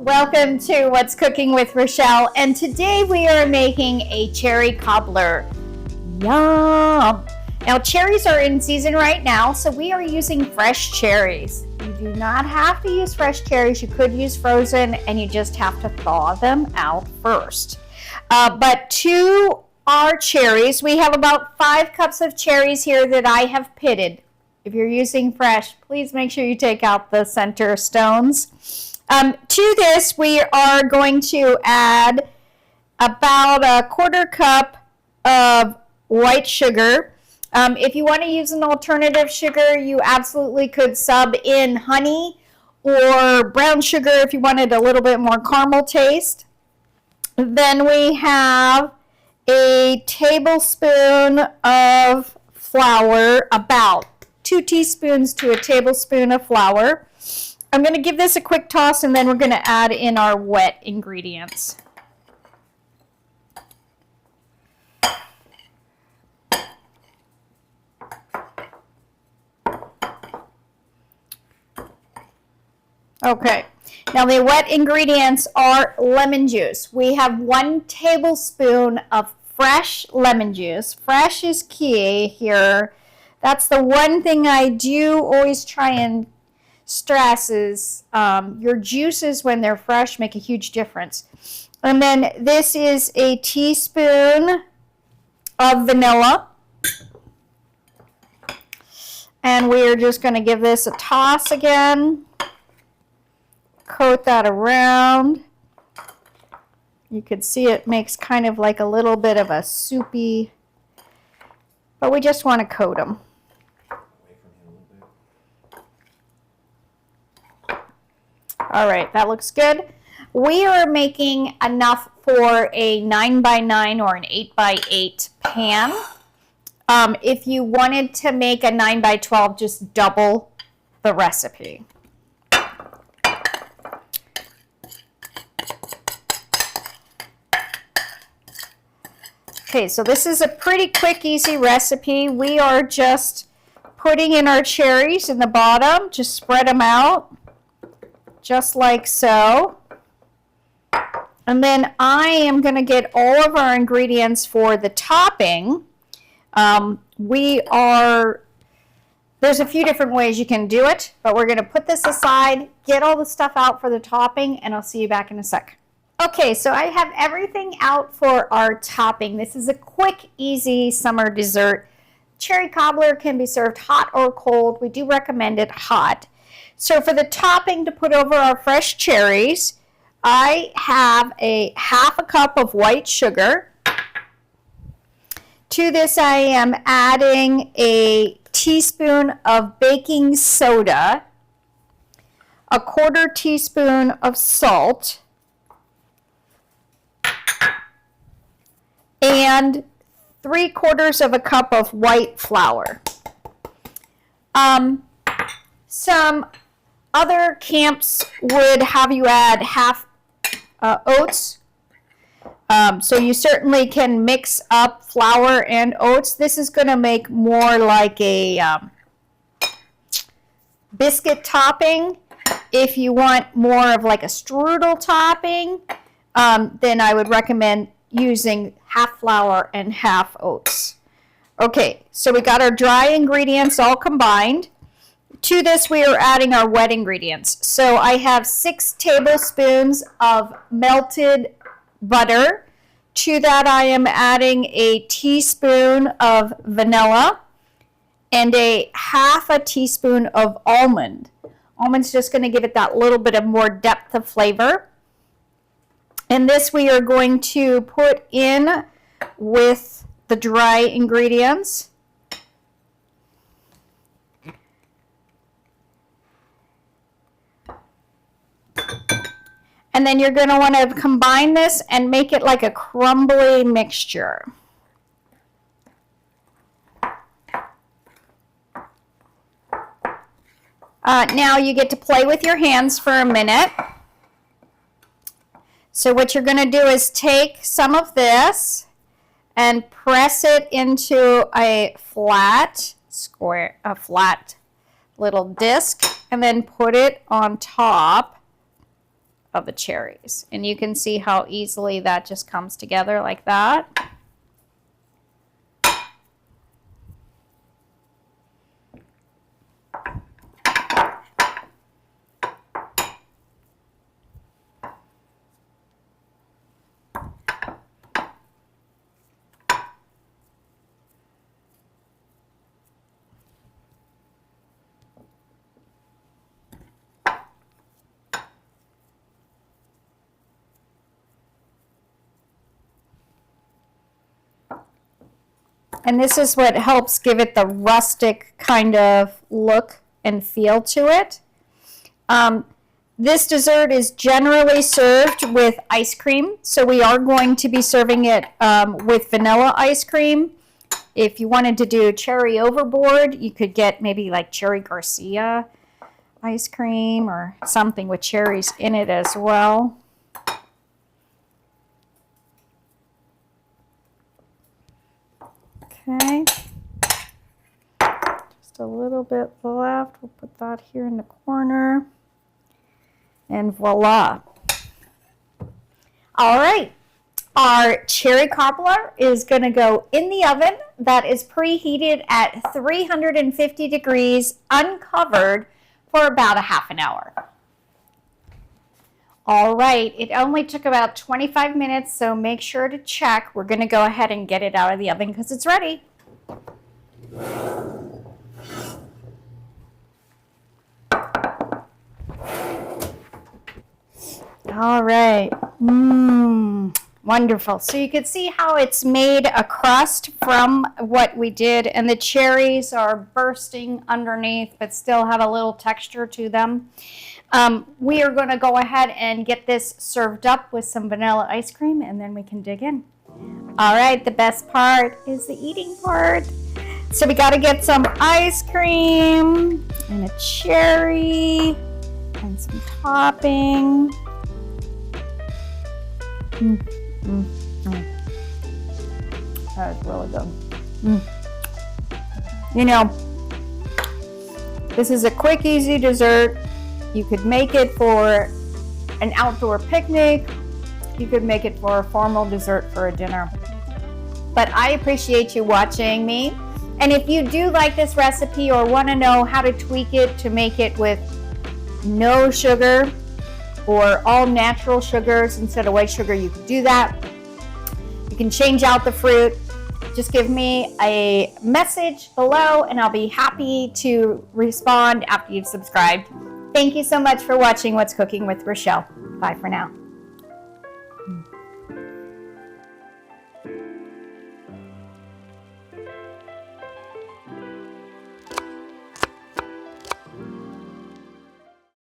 Welcome to What's Cooking with Rochelle, and today we are making a cherry cobbler. Yum! Now cherries are in season right now, so we are using fresh cherries. You do not have to use fresh cherries. You could use frozen, and you just have to thaw them out first. But to our cherries, we have about 5 cups of cherries here that I have pitted. If you're using fresh, please make sure you take out the center stones. To this, we are going to add about a 1/4 cup of white sugar. If you want to use an alternative sugar, you absolutely could sub in honey or brown sugar if you wanted a little bit more caramel taste. Then we have a tablespoon of flour, about 2 teaspoons to a tablespoon of flour. I'm going to give this a quick toss, and then we're going to add in our wet ingredients. Okay, now the wet ingredients are lemon juice. We have 1 tablespoon of fresh lemon juice. Fresh is key here. That's the one thing I do always try and stress is your juices when they're fresh make a huge difference. And then this is a teaspoon of vanilla. And we're just going to give this a toss again. Coat that around. You can see it makes kind of like a little bit of a soupy, but we just want to coat them. All right, that looks good. We are making enough for a 9x9 or an 8x8 pan. If you wanted to make a 9x12, just double the recipe. Okay, so this is a pretty quick, easy recipe. We are just putting in our cherries in the bottom. Just spread them out. Just like so. And then I am going to get all of our ingredients for the topping. There's a few different ways you can do it, but we're going to put this aside, get all the stuff out for the topping, and I'll see you back in a sec. Okay, so I have everything out for our topping. This is a quick, easy summer dessert. Cherry cobbler can be served hot or cold. We do recommend it hot. So for the topping to put over our fresh cherries, I have a 1/2 cup of white sugar. To this I am adding a teaspoon of baking soda, a 1/4 teaspoon of salt, and 3/4 of a cup of white flour. Some other camps would have you add half oats. So you certainly can mix up flour and oats. This is going to make more like a biscuit topping. If you want more of like a strudel topping, then I would recommend using half flour and half oats. Okay, so we got our dry ingredients all combined. To this, we are adding our wet ingredients. So I have 6 tablespoons of melted butter. To that, I am adding a teaspoon of vanilla and a 1/2 teaspoon of almond. Almond's just going to give it that little bit of more depth of flavor. And this we are going to put in with the dry ingredients. And then you're going to want to combine this and make it like a crumbly mixture. Now you get to play with your hands for a minute. So what you're going to do is take some of this and press it into a flat little disc, and then put it on top of the cherries. And you can see how easily that just comes together like that. And this is what helps give it the rustic kind of look and feel to it. This dessert is generally served with ice cream, so we are going to be serving it with vanilla ice cream. If you wanted to do cherry overboard, you could get maybe like cherry Garcia ice cream or something with cherries in it as well. Okay, just a little bit left. We'll put that here in the corner. And voila. All right, our cherry cobbler is going to go in the oven that is preheated at 350 degrees, uncovered, for about a half an hour. All right, it only took about 25 minutes, so make sure to check. We're going to go ahead and get it out of the oven because it's ready. All right, wonderful. So you can see how it's made a crust from what we did, and the cherries are bursting underneath, but still have a little texture to them. We are going to go ahead and get this served up with some vanilla ice cream, and then we can dig in. All right, the best part is the eating part. So we got to get some ice cream and a cherry and some topping. That is really good. You know, this is a quick, easy dessert. You could make it for an outdoor picnic. You could make it for a formal dessert for a dinner. But I appreciate you watching me. And if you do like this recipe or want to know how to tweak it to make it with no sugar or all natural sugars instead of white sugar, you can do that. You can change out the fruit. Just give me a message below and I'll be happy to respond after you've subscribed. Thank you so much for watching What's Cooking with Rochelle. Bye for now.